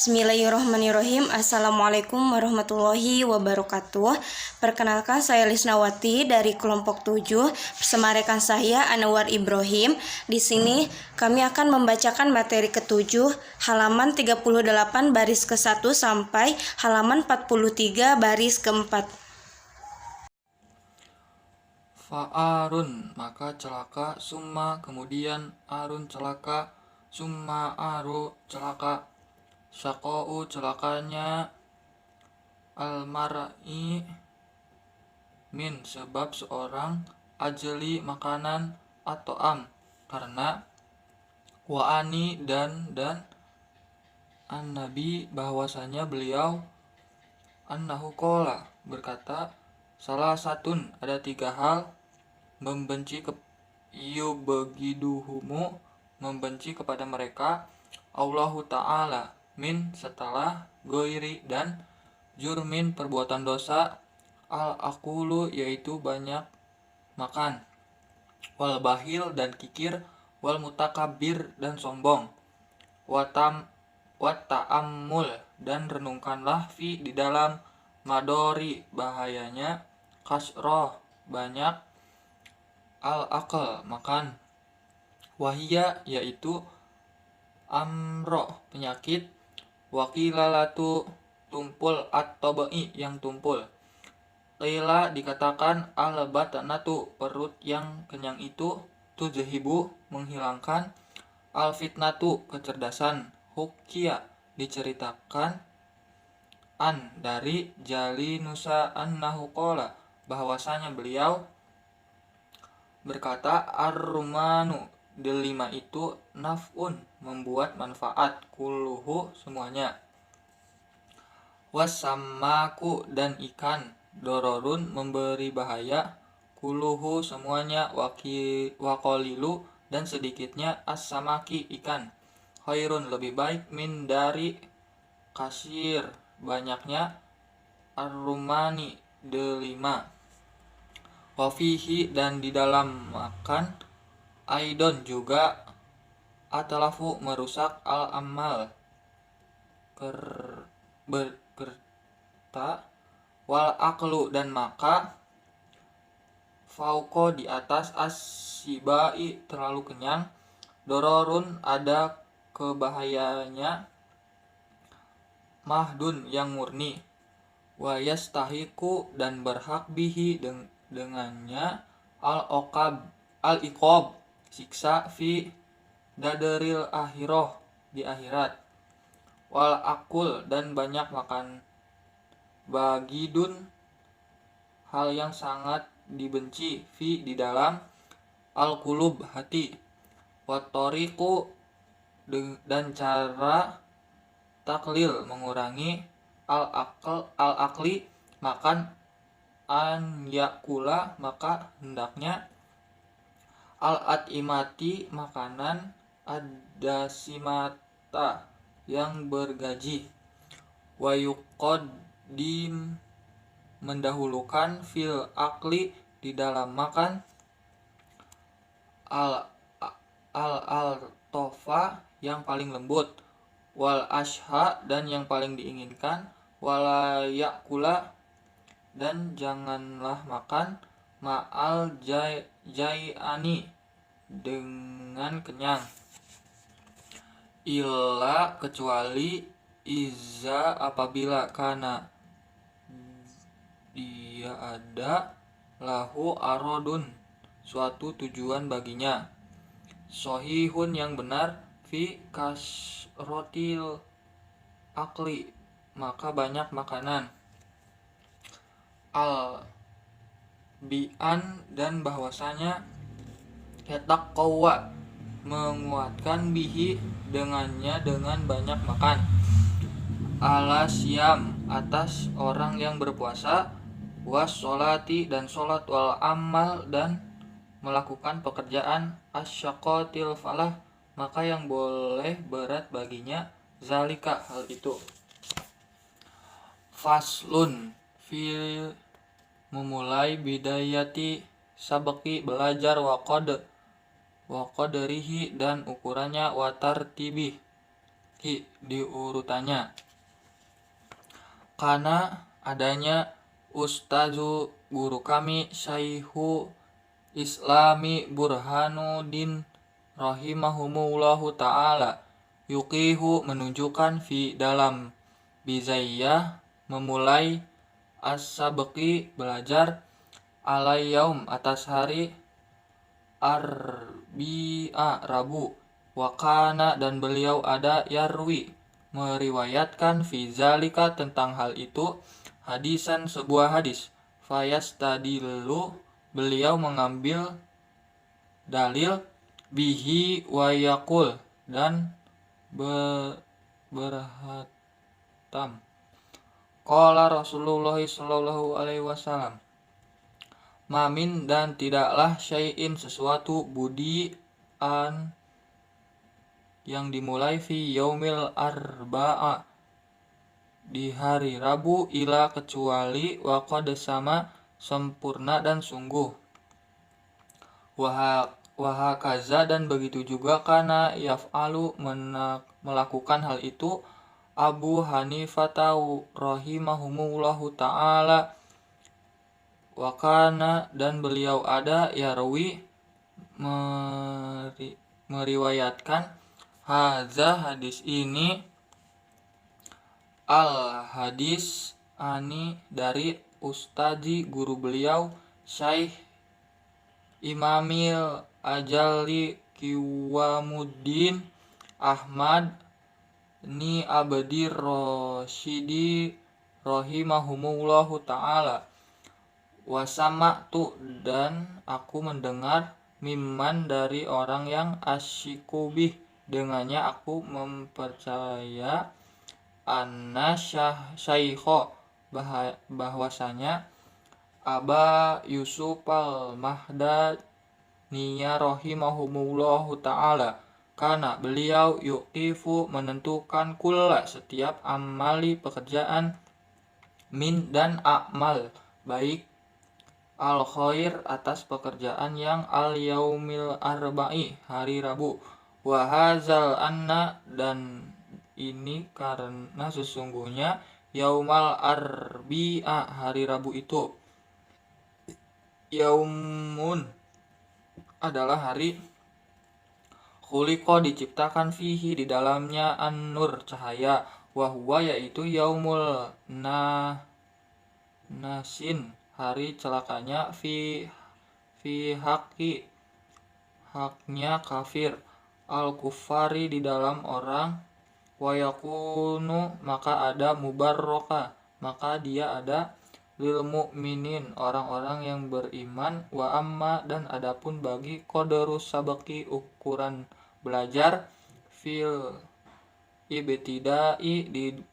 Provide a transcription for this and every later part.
Bismillahirrahmanirrahim. Assalamualaikum warahmatullahi wabarakatuh. Perkenalkan, saya Lisnawati dari kelompok 7 bersama rekan saya Anwar Ibrahim. Di sini kami akan membacakan materi ke-7 halaman 38 baris ke-1 sampai halaman 43 baris ke-4. Fa'arun, maka celaka, summa kemudian arun celaka, summa aru celaka, syaqa'u celakanya, almar'i min sebab seorang, ajli makanan atau karena wa'ani dan an-nabi bahwasanya beliau annahu qala berkata, salah satun ada 3 hal membenci yubagiduhumu membenci kepada mereka Allahu Ta'ala min setelah goiri dan jurmin perbuatan dosa al-akulu yaitu banyak makan wal bahil dan kikir wal mutakabir dan sombong wata'ammul dan renungkanlah fi di dalam madori bahayanya kasroh banyak al-akal makan wahia yaitu amro penyakit wakilalatu tumpul at-tabai yang tumpul qila dikatakan al-batanatu perut yang kenyang itu tujhibu menghilangkan al-fitnatu kecerdasan hukia diceritakan an dari Jali Nusa annahu qala bahwasanya beliau berkata ar-rumanu delima itu naf'un membuat manfaat kulluhu semuanya wasamaku dan ikan dororun memberi bahaya kulluhu semuanya waqalilu dan sedikitnya as-samaki ikan khairun lebih baik min dari kasir banyaknya ar-rumani delima wafihi dan di dalam makan aidon juga atalafu merusak al-amal berkerta wal aklu dan maka fauko di atas as-sibai terlalu kenyang dororun ada kebahayanya mahdun yang murni wa yastahiku dan berhak bihi dengannya al-iqab siksa fi dadaril akhirah di akhirat wal akul dan banyak makan bagidun hal yang sangat dibenci fi di dalam al-qulub hati watoriku dan cara taklil mengurangi al-akli makan an yakula maka hendaknya al-atimati makanan adasimata yang bergaji wa yuqaddim mendahulukan fil akli di dalam makan al-tofa yang paling lembut wal asha dan yang paling diinginkan wala yakula dan janganlah makan ma'al jai'ani dengan kenyang illa kecuali iza apabila kana dia ada lahu arodun suatu tujuan baginya sohihun yang benar fi kasrotil akli maka banyak makanan al bi'an dan bahwasanya yatak qawa menguatkan bihi dengannya dengan banyak makan ala siam atas orang yang berpuasa was sholati dan sholat wal amal dan melakukan pekerjaan asyaqatil falah maka yang boleh berat baginya zalika hal itu faslun fil memulai bidayati sabaki belajar waqadrihi dan ukurannya watartibih tartibi di urutannya. Karena adanya Ustazu guru kami Syaihu Islami Burhanuddin rahimahumullahu ta'ala yuqihu menunjukkan fi dalam bizayyah memulai as-sabqi belajar alai yaum atas hari Arbi'a Rabu wakana dan beliau ada yarwi meriwayatkan fi zalika tentang hal itu hadisan sebuah hadis fayastadillu beliau mengambil dalil bihi wa yaqul dan berhatam qala Rasulullah sallallahu alaihi wasallam mamin dan tidaklah syai'in sesuatu budi'an yang dimulai fi yaumil arba'a di hari Rabu ila kecuali waqad sama sempurna dan sungguh wahakaza dan begitu juga kana yaf'alu melakukan hal itu Abu Hanifah rahimahumullahu ta'ala wakana dan beliau ada yarwi meriwayatkan hadza hadis ini al hadis ani dari ustadi guru beliau Syekh Imamil Ajali Kiwamuddin Ahmad ni Abdi Rosyidi rahimahumullahu ta'ala wasama tu dan aku mendengar mimman dari orang yang asyikubih dengannya aku mempercaya anna syaikho bahwasanya Aba Yusuf al-Mahdaniya rahimahumullahu ta'ala karena beliau yuqifu menentukan kulla setiap amali pekerjaan min dan amal baik al khair atas pekerjaan yang al yaumil arba'i hari Rabu wa hazal anna dan ini karena sesungguhnya yaumal arbi'a hari Rabu itu yaumun adalah hari khuliqa diciptakan fihi di dalamnya an-nur cahaya wa huwa yaitu yaumul nasin hari celakanya fi haknya kafir al-kufari di dalam orang wa yakunu maka ada mubarroka maka dia ada lil mu'minin orang-orang yang beriman wa amma dan adapun bagi qadarus sabaqi ukuran belajar fil ibtidai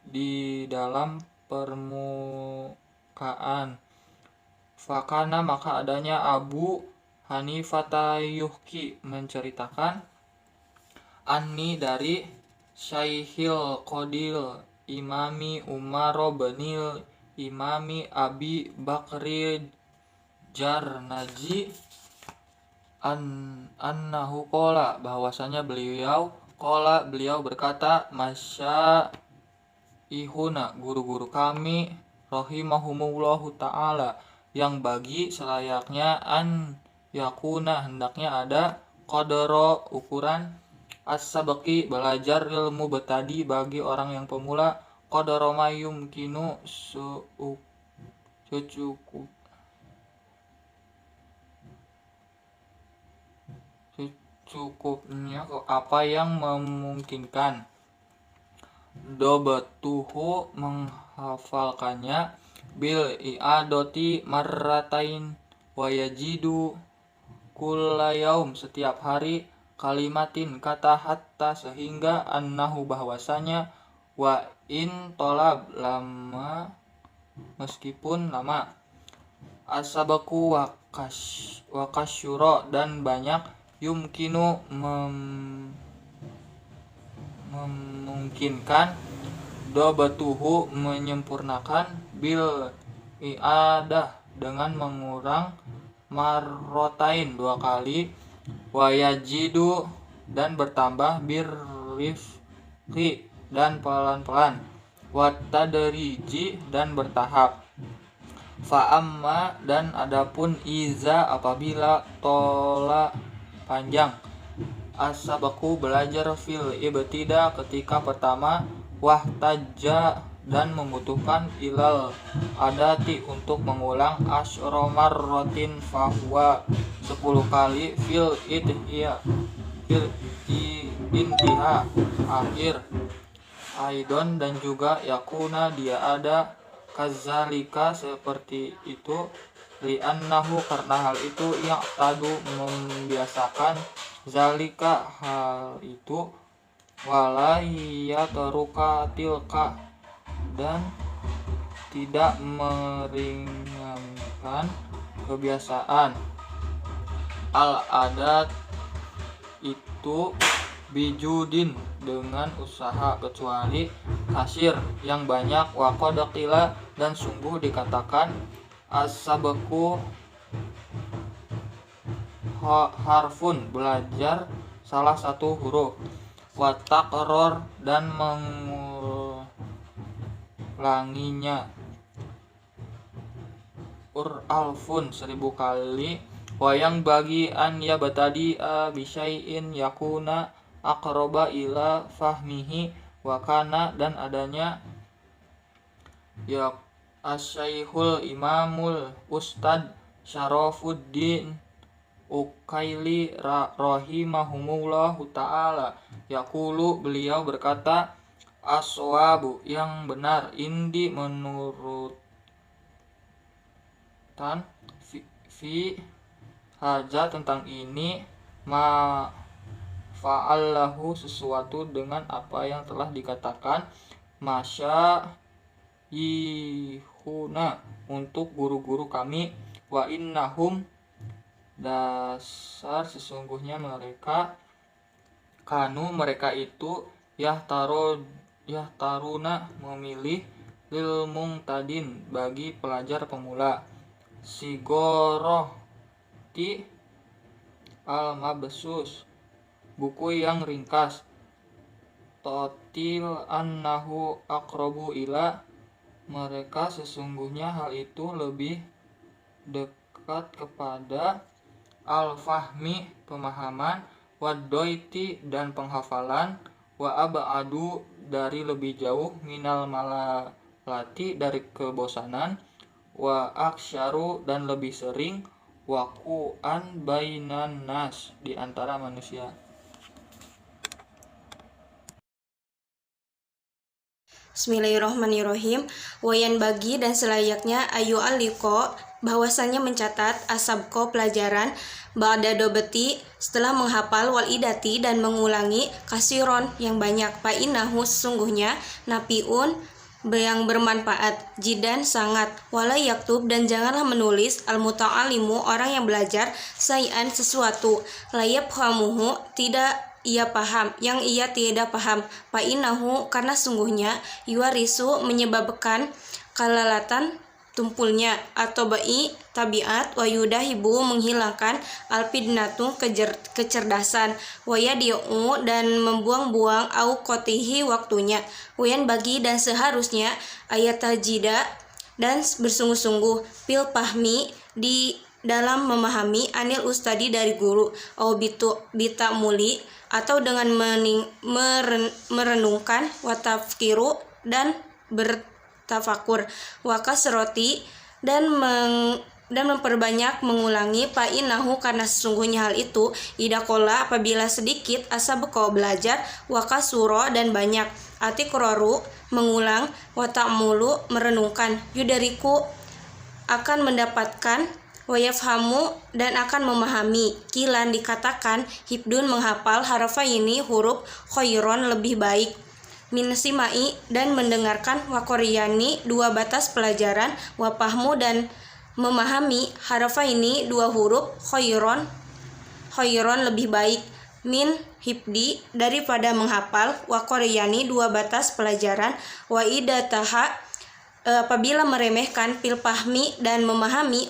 di dalam permukaan fakana maka adanya Abu Hanifah yuhki menceritakan anni dari Syaikhil Qadil Imami Umar binil Imami Abi Bakri Jarnaji annahu qala bahwasanya beliau berkata masya ihuna guru-guru kami rahimahumullahu ta'ala yang bagi selayaknya an yakuna hendaknya ada qadara ukuran as-sabqi belajar ilmu betadi bagi orang yang pemula qadara mayumkinu secukupnya apa yang memungkinkan dobatuhu menghafalkannya bil i'adati marratain wa yajidu kullayaum setiap hari kalimatin kata hatta sehingga annahu bahwasanya wa in tolab lama meskipun lama asabaku wa kasyura dan banyak yumkinu memungkinkan dobatuhu menyempurnakan bil i'adah dengan mengurang marrotain 2 kali wayajidu dan bertambah birrifqi dan pelan-pelan, watadriji dan bertahap. Fa'amma dan adapun iza apabila tola panjang, asabaku belajar fil ibtida ketika pertama, wahtajja dan membutuhkan ilal adati untuk mengulang asyromar rotin fahuwa 10 kali fil intiha akhir. Aidon dan juga yakuna dia ada kazalika seperti itu, li'annahu karena hal itu yang tadu membiasakan zalika hal itu, walayatruka tilka dan tidak meringankan kebiasaan al-adat itu bijudin dengan usaha, kecuali kasir yang banyak, waqadqila dan sungguh dikatakan as-sabqu harfun belajar salah satu huruf, wa taqrar dan mengulanginya alfun 1000 kali, wayang bagi an ya batadi bisyai'in yakuna aqraba ila fahmihi wakana dan adanya ya asyaikhul imamul ustad Syarafuddin Ukaili rahimahumullahu ta'ala yaqulu beliau berkata, aswabu yang benar, indi menurutan fi haja tentang ini, ma fa'allahu sesuatu dengan apa yang telah dikatakan, masya yihuna untuk guru-guru kami, wa innahum dasar sesungguhnya mereka, kanu mereka itu, yahtaruna memilih, lil mungtadin bagi pelajar pemula, sigorohti al mabsus buku yang ringkas, totil annahu aqrabu ila mereka sesungguhnya hal itu lebih dekat kepada al-fahmi pemahaman, wadoiti dan penghafalan, wa abadu dari lebih jauh, minal malalati dari kebosanan, wa aksyaru dan lebih sering, waku'an bainan nas di antara manusia. Bismillahirrahmanirrahim. Wayan bagi dan selayaknya ayu aliko bahwasannya mencatat asabko pelajaran ba'da dobeti setelah menghafal, wal idati dan mengulangi, kasiron yang banyak, fa'inahu sesungguhnya, napiun yang bermanfaat, jidan sangat, wala yaktub dan janganlah menulis, al muta'alimu orang yang belajar, sayan sesuatu, layab hamuhu tidak ia paham, yang ia tidak paham, fa'inahu karena sungguhnya, yuarisu menyebabkan kalalatan tumpulnya, atau ba'i tabiat, wa yudahibu menghilangkan alfidnatu kecerdasan, wa yadi'u dan membuang-buang au kotihi waktunya, wayan bagi dan seharusnya ayat tajida dan bersungguh-sungguh pil pahmi di dalam memahami, anil ustadi dari guru, au bita muli atau dengan merenungkan, watafkiru dan bertafakur, wakasroti dan memperbanyak mengulangi, fa'inahu karena sesungguhnya hal itu, idakola apabila sedikit, asabko belajar, wakasuro dan banyak, atikroru mengulang, watamulu merenungkan, yudariku akan mendapatkan, wayafhamu dan akan memahami, kilan dikatakan, hibdun menghafal, harafa ini huruf, khairon lebih baik, min simai dan mendengarkan, wakoryani dua batas pelajaran, wapahmu dan memahami, harafa ini dua huruf, khairon lebih baik, min hibdi daripada menghafal, wakoryani dua batas pelajaran, wa idataha apabila meremehkan, pil pahmi dan memahami,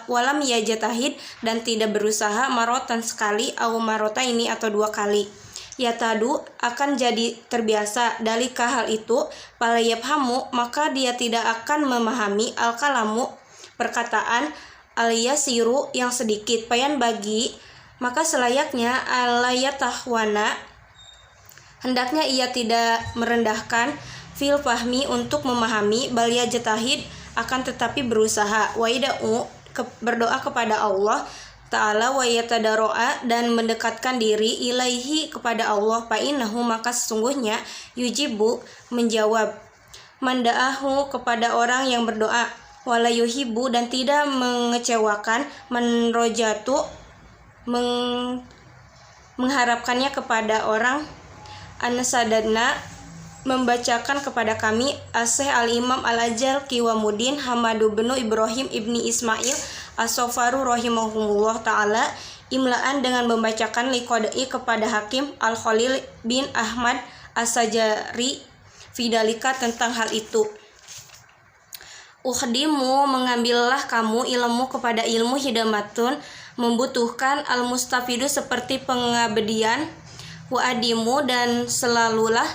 walam yajatahid dan tidak berusaha, marotan sekali, au marota ini atau dua kali, yatadu akan jadi terbiasa dalika hal itu, falayafhamu maka dia tidak akan memahami al-kalamu perkataan al-yasiru yang sedikit, payan bagi maka selayaknya alayatahwana hendaknya ia tidak merendahkan fil fahmi untuk memahami, bal yajtahid akan tetapi berusaha, wa yad'u berdoa kepada Allah Ta'ala, wa yatadaro'a dan mendekatkan diri ilaihi kepada Allah, fa innahu maka sesungguhnya yujibu menjawab manda'ahu kepada orang yang berdoa, wala yuhibu dan tidak mengecewakan menrojatu mengharapkannya kepada orang anasadana membacakan kepada kami As-Syekh Al-Imam Al-Ajal Kiwamuddin Hamadu bin Ibrahim ibni Ismail As-Sofaru rahimahumullah ta'ala imlaan dengan membacakan liqodai kepada Hakim Al-Khalil bin Ahmad As-Sajari Fidalika tentang hal itu. Ukhdimu mengambillah kamu ilmu kepada ilmu hidamatun membutuhkan al-mustafidu seperti pengabdian wa adimu dan selalulah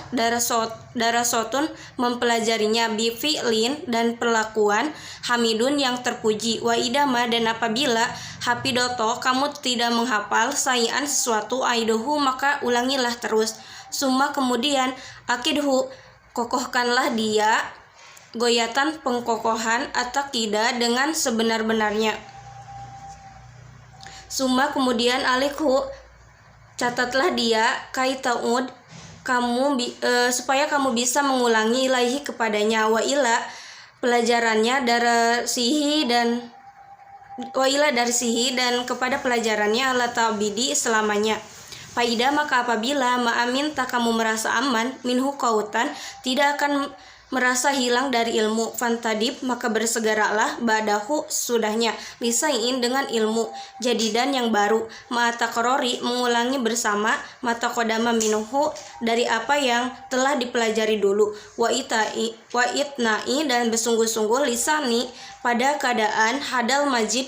darasotun mempelajarinya bi fi'lin dan perlakuan hamidun yang terpuji wa idama dan apabila hafidoto kamu tidak menghafal sayan sesuatu aiduhu maka ulangilah terus summa kemudian akidhu kokohkanlah dia goyatan pengkokohan atakidah dengan sebenar-benarnya summa kemudian alikhu catatlah dia kaitaud kamu supaya kamu bisa mengulangi ilaihi kepadanya wa ila pelajarannya dari sihi dan kepada pelajarannya ala tabidi selamanya. Faida maka apabila ma'amin tak kamu merasa aman minhu kautan tidak akan merasa hilang dari ilmu fantadib maka bersegeralah badahu sudahnya lisain dengan ilmu jadidan yang baru ma'atakorori mengulangi bersama mata kodama minuhu dari apa yang telah dipelajari dulu wa itnai dan bersungguh-sungguh lisani pada keadaan hadal majid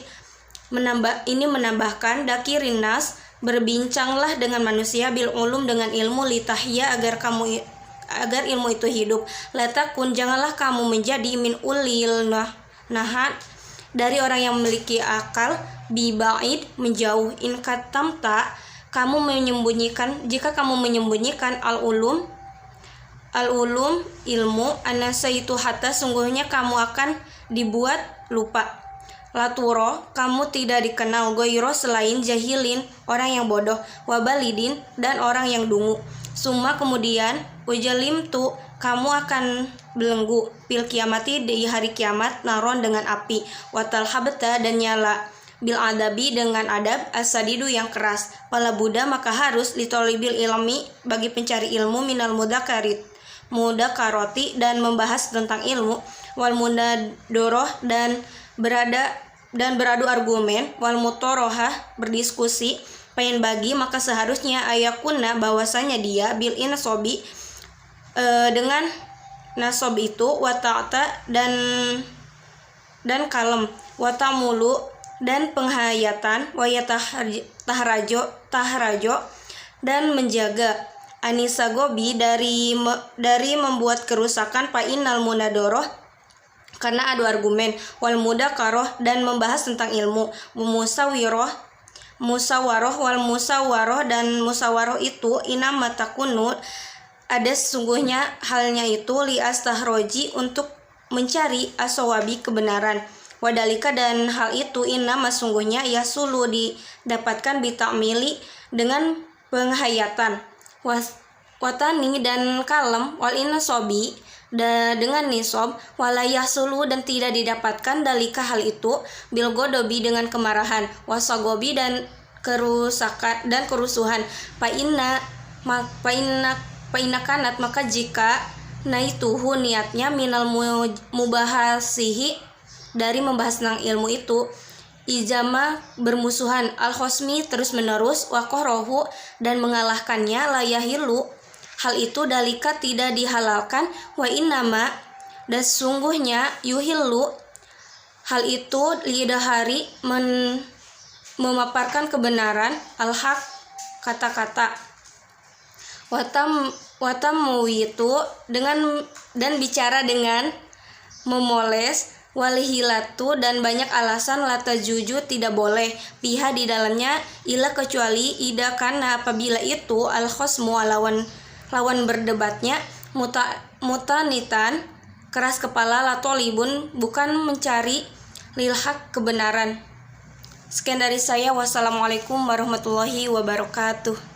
menambahkan dakirinas berbincanglah dengan manusia bil ulum dengan ilmu litahya agar ilmu itu hidup. Latakun janganlah kamu menjadi min ulil nahat dari orang yang memiliki akal bibaid menjauh in katamta kamu menyembunyikan jika kamu menyembunyikan al ulum ilmu anasa itu hatta sungguhnya kamu akan dibuat lupa. Laturo kamu tidak dikenal goiro selain jahilin orang yang bodoh wabalidin dan orang yang dungu. Summa kemudian ujalim tu kamu akan belenggu pil kiamati di hari kiamat naron dengan api watal habta dan nyala bil adabi dengan adab asadidu yang keras pala Buddha maka harus litolibil ilmi bagi pencari ilmu minal mudakaroti dan membahas tentang ilmu wal mudadoroh dan beradu argumen wal mutorohah berdiskusi pengen bagi maka seharusnya ayakuna bahwasanya dia bil inasobi dengan nasob itu wata'ata dan kalem watamulu dan penghayatan tahrajo dan menjaga anisa gobi dari membuat kerusakan fa'inal munadoroh karena adu argumen wal mudakaroh dan membahas tentang ilmu musawaroh wal musawaroh dan musawaroh itu inama takunut ada sesungguhnya halnya itu li astahroji untuk mencari asawabi kebenaran wadalika dan hal itu inama sungguhnya yasulu didapatkan bitamili dengan penghayatan watani dan kalem wal inasobi dengan nisob walayasulu dan tidak didapatkan dalika hal itu bil godobi dengan kemarahan wasagobi dan kerusuhan paina kanat maka jika naituhu niatnya minal mubahasihi dari membahas tentang ilmu itu ijama bermusuhan al-khosmi terus menerus wakorohu dan mengalahkannya layahilu hal itu dalika tidak dihalalkan wa innama dan sungguhnya yuhillu hal itu lidahari memaparkan kebenaran al-haq kata-kata Watamu itu dan bicara dengan memoles, walihilatu dan banyak alasan, lata juju tidak boleh, piha di dalamnya, ila kecuali ida karena apabila itu al khosmu lawan berdebatnya, mutanitan keras kepala, latolibun bukan mencari lilhak kebenaran. Sekian dari saya, wassalamualaikum warahmatullahi wabarakatuh.